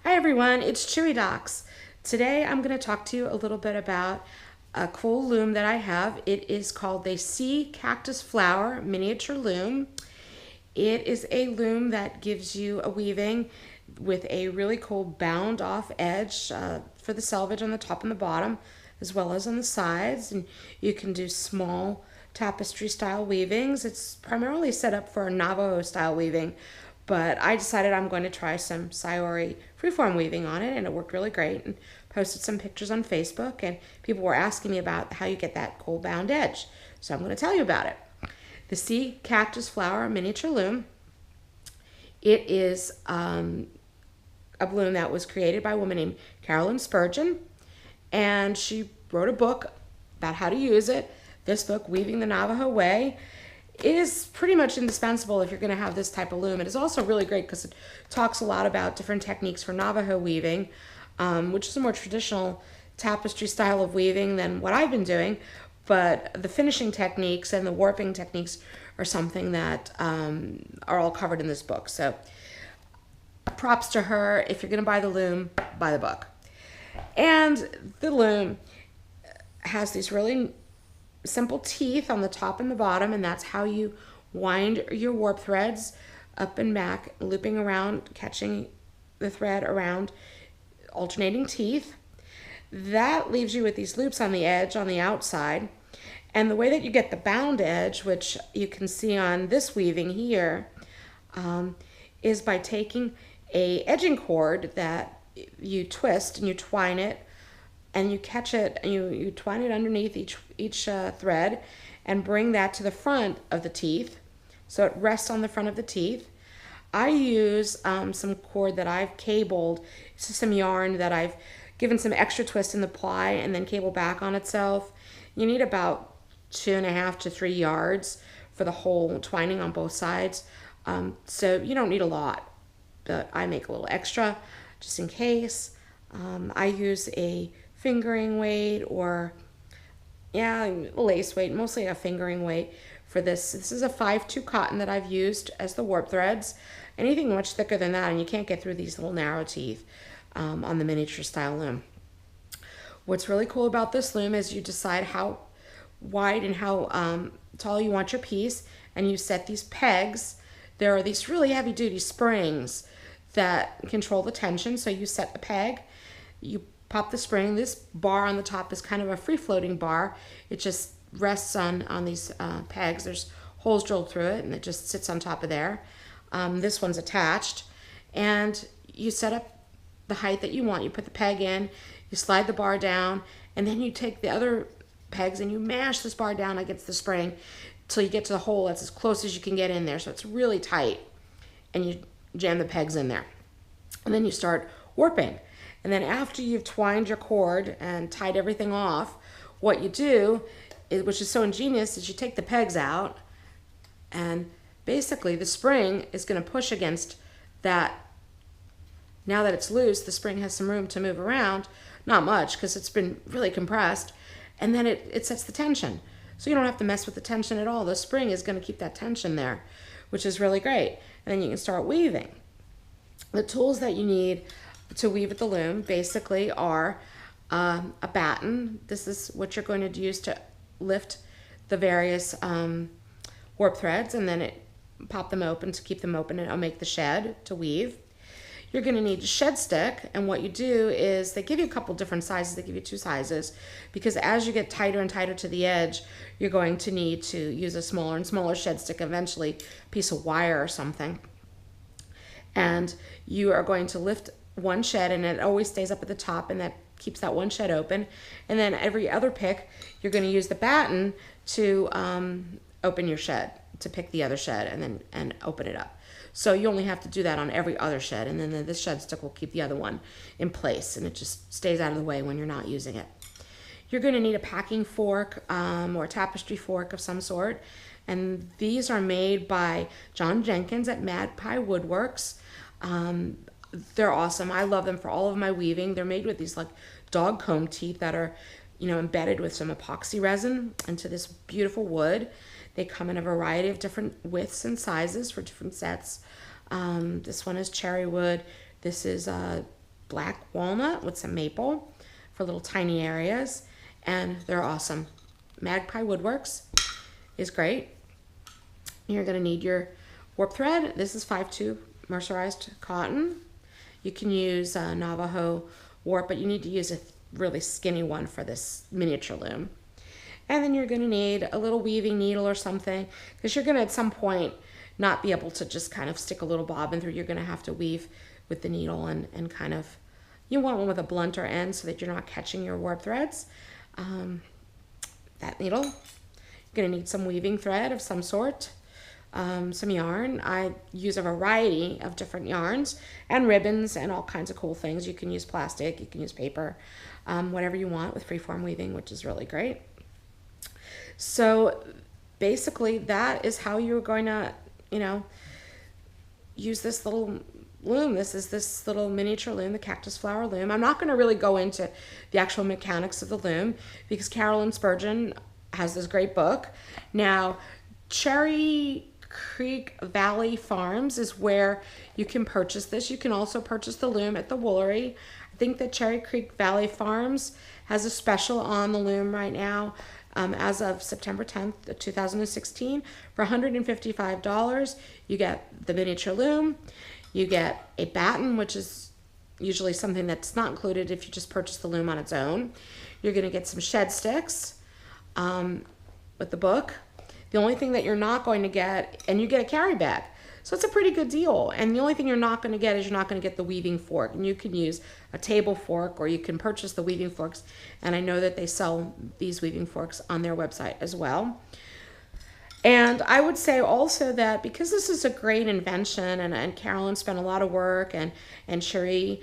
Hi everyone, it's Chewy Docs. Today I'm going to talk to you a little bit about a cool loom that I have. It is called the Cactus Flower Miniature Loom. It is a loom that gives you a weaving with a really cool bound off edge for the selvage on the top and the bottom, as well as on the sides. And you can do small tapestry style weavings. It's primarily set up for Navajo style weaving, but I decided I'm going to try some Sayori freeform weaving on it, and it worked really great, and posted some pictures on Facebook, and people were asking me about how you get that cool bound edge. So I'm going to tell you about it. The Cactus Flower Miniature Loom. It is a loom that was created by a woman named Carolyn Spurgeon, and she wrote a book about how to use it. This book, Weaving the Navajo Way, is pretty much indispensable if you're going to have this type of loom. It is also really great because it talks a lot about different techniques for Navajo weaving, which is a more traditional tapestry style of weaving than what I've been doing. But the finishing techniques and the warping techniques are something that are all covered in this book. So props to her. If you're going to buy the loom, buy the book. And the loom has these really simple teeth on the top and the bottom, and that's how you wind your warp threads up and back, looping around, catching the thread around alternating teeth. That leaves you with these loops on the edge on the outside. And the way that you get the bound edge, which you can see on this weaving here, is by taking a edging cord that you twist and you twine it, and you catch it and you twine it underneath each thread and bring that to the front of the teeth so it rests on the front of the teeth. I use some cord that I've cabled. It's just some yarn that I've given some extra twist in the ply and then cable back on itself. You need about 2.5 to 3 yards for the whole twining on both sides. So you don't need a lot, but I make a little extra just in case. I use a fingering weight or lace weight, mostly a fingering weight for this. This is a 5/2 cotton that I've used as the warp threads. Anything much thicker than that and you can't get through these little narrow teeth on the miniature style loom. What's really cool about this loom is you decide how wide and how tall you want your piece, and you set these pegs. There are these really heavy duty springs that control the tension. So you set the peg, you pop the spring. This bar on the top is kind of a free-floating bar. It just rests on these pegs. There's holes drilled through it, and it just sits on top of there. This one's attached, and you set up the height that you want. You put the peg in, you slide the bar down, and then you take the other pegs and you mash this bar down against the spring till you get to the hole that's as close as you can get in there. So it's really tight, and you jam the pegs in there. And then you start warping. And then after you've twined your cord and tied everything off, what you do, which is so ingenious, is you take the pegs out, and basically the spring is going to push against that. Now that it's loose, the spring has some room to move around. Not much, because it's been really compressed. And then it sets the tension. So you don't have to mess with the tension at all. The spring is going to keep that tension there, which is really great. And then you can start weaving. The tools that you need to weave with the loom basically are a batten. This is what you're going to use to lift the various warp threads, and then pop them open to keep them open, and it'll make the shed to weave. You're going to need a shed stick, and what you do is they give you a couple different sizes. They give you 2 sizes because as you get tighter and tighter to the edge, you're going to need to use a smaller and smaller shed stick, eventually a piece of wire or something. And you are going to lift one shed, and it always stays up at the top, and that keeps that one shed open. And then every other pick, you're going to use the batten to open your shed, to pick the other shed and open it up. So you only have to do that on every other shed, and then this shed stick will keep the other one in place, and it just stays out of the way when you're not using it. You're going to need a packing fork or a tapestry fork of some sort, and these are made by John Jenkins at Mad Pie Woodworks. They're awesome. I love them for all of my weaving. They're made with these like dog comb teeth that are, embedded with some epoxy resin into this beautiful wood. They come in a variety of different widths and sizes for different sets. This one is cherry wood. This is black walnut with some maple for little tiny areas, and they're awesome. Magpie Woodworks is great. You're going to need your warp thread. This is 5/2 mercerized cotton. You can use Navajo warp, but you need to use a really skinny one for this miniature loom. And then you're going to need a little weaving needle or something, because you're going to at some point not be able to just kind of stick a little bobbin through. You're going to have to weave with the needle and kind of, you want one with a blunter end so that you're not catching your warp threads. That needle. You're going to need some weaving thread of some sort, some yarn. I use a variety of different yarns and ribbons and all kinds of cool things. You can use plastic, you can use paper, whatever you want with freeform weaving, which is really great. So basically that is how you're going to, use this little loom. This is this little miniature loom, the Cactus Flower Loom. I'm not going to really go into the actual mechanics of the loom because Carolyn Spurgeon has this great book. Now, Cherry Creek Valley Farms is where you can purchase this. You can also purchase the loom at the Woolery. I think that Cherry Creek Valley Farms has a special on the loom right now. As of September 10th, 2016, for $155, you get the miniature loom, you get a batten, which is usually something that's not included if you just purchase the loom on its own. You're going to get some shed sticks with the book. The only thing that you're not going to get, and you get a carry bag. So it's a pretty good deal. And the only thing you're not going to get is you're not going to get the weaving fork. And you can use a table fork or you can purchase the weaving forks. And I know that they sell these weaving forks on their website as well. And I would say also that because this is a great invention and Carolyn spent a lot of work and Cherie,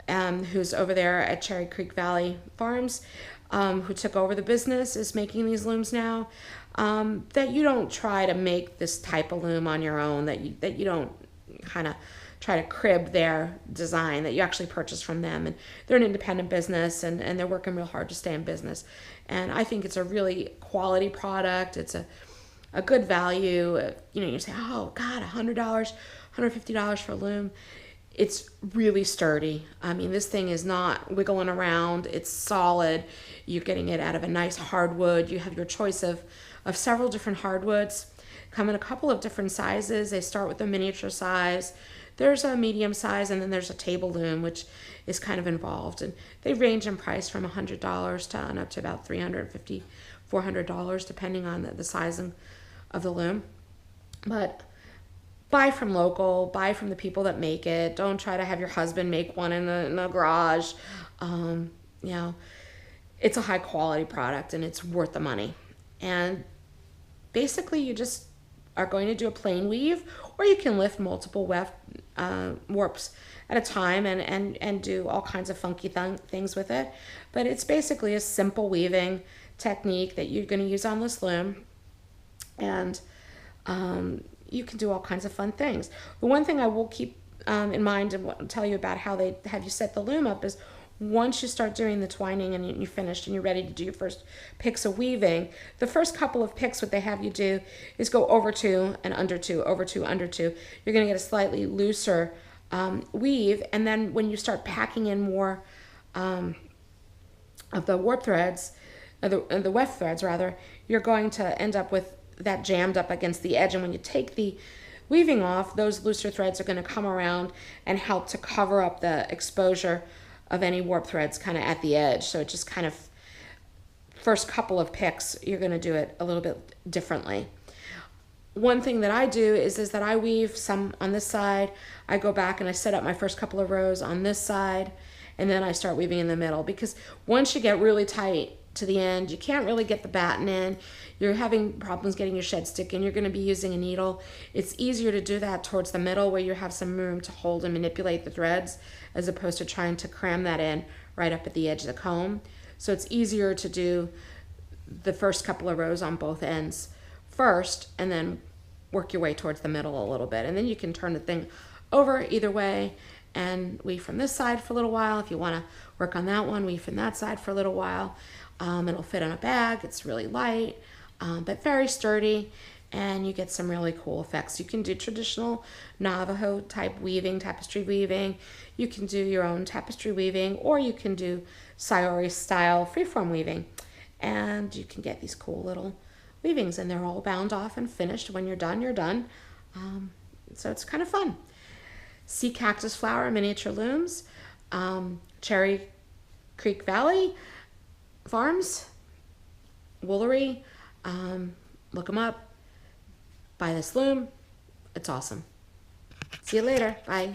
who's over there at Cherry Creek Valley Farms, who took over the business, is making these looms now. That you don't try to make this type of loom on your own, that you don't kind of try to crib their design, that you actually purchase from them. And they're an independent business and they're working real hard to stay in business. And I think it's a really quality product. It's a good value. You say, oh God, $100, $150 for a loom. It's really sturdy. I mean, this thing is not wiggling around. It's solid. You're getting it out of a nice hardwood. You have your choice of several different hardwoods. Come in a couple of different sizes. They start with a miniature size. There's a medium size, and then there's a table loom, which is kind of involved. And they range in price from $100 to on up to about $350, $400, depending on the sizing of the loom. But buy from local, buy from the people that make it. Don't try to have your husband make one in the garage. It's a high quality product and it's worth the money. And basically you just are going to do a plain weave, or you can lift multiple warps at a time and do all kinds of funky things with it. But it's basically a simple weaving technique that you're going to use on this loom. And you can do all kinds of fun things. The one thing I will keep in mind and tell you about how they have you set the loom up is once you start doing the twining and you're finished and you're ready to do your first picks of weaving, the first couple of picks, what they have you do is go over two and under two, over two, under two. You're going to get a slightly looser weave, and then when you start packing in more of the warp threads, the weft threads rather, you're going to end up with that jammed up against the edge. And when you take the weaving off, those looser threads are going to come around and help to cover up the exposure of any warp threads kind of at the edge. So it just kind of, first couple of picks, you're going to do it a little bit differently. One thing that I do is that I weave some on this side. I go back and I set up my first couple of rows on this side, and then I start weaving in the middle, because once you get really tight to the end, you can't really get the batten in. You're having problems getting your shed stick in. You're going to be using a needle. It's easier to do that towards the middle where you have some room to hold and manipulate the threads, as opposed to trying to cram that in right up at the edge of the comb. So it's easier to do the first couple of rows on both ends first, and then work your way towards the middle a little bit. And then you can turn the thing over either way and weave from this side for a little while. If you want to work on that one, weave from that side for a little while. It'll fit in a bag. It's really light, but very sturdy. and you get some really cool effects. You can do traditional Navajo type weaving, tapestry weaving. You can do your own tapestry weaving, or you can do Sayori style freeform weaving. And you can get these cool little weavings, and they're all bound off and finished. When you're done, you're done. So it's kind of fun. See Cactus Flower Miniature Looms, Cherry Creek Valley Farms, Woolery. Look them up. Buy this loom. It's awesome. See you later. Bye.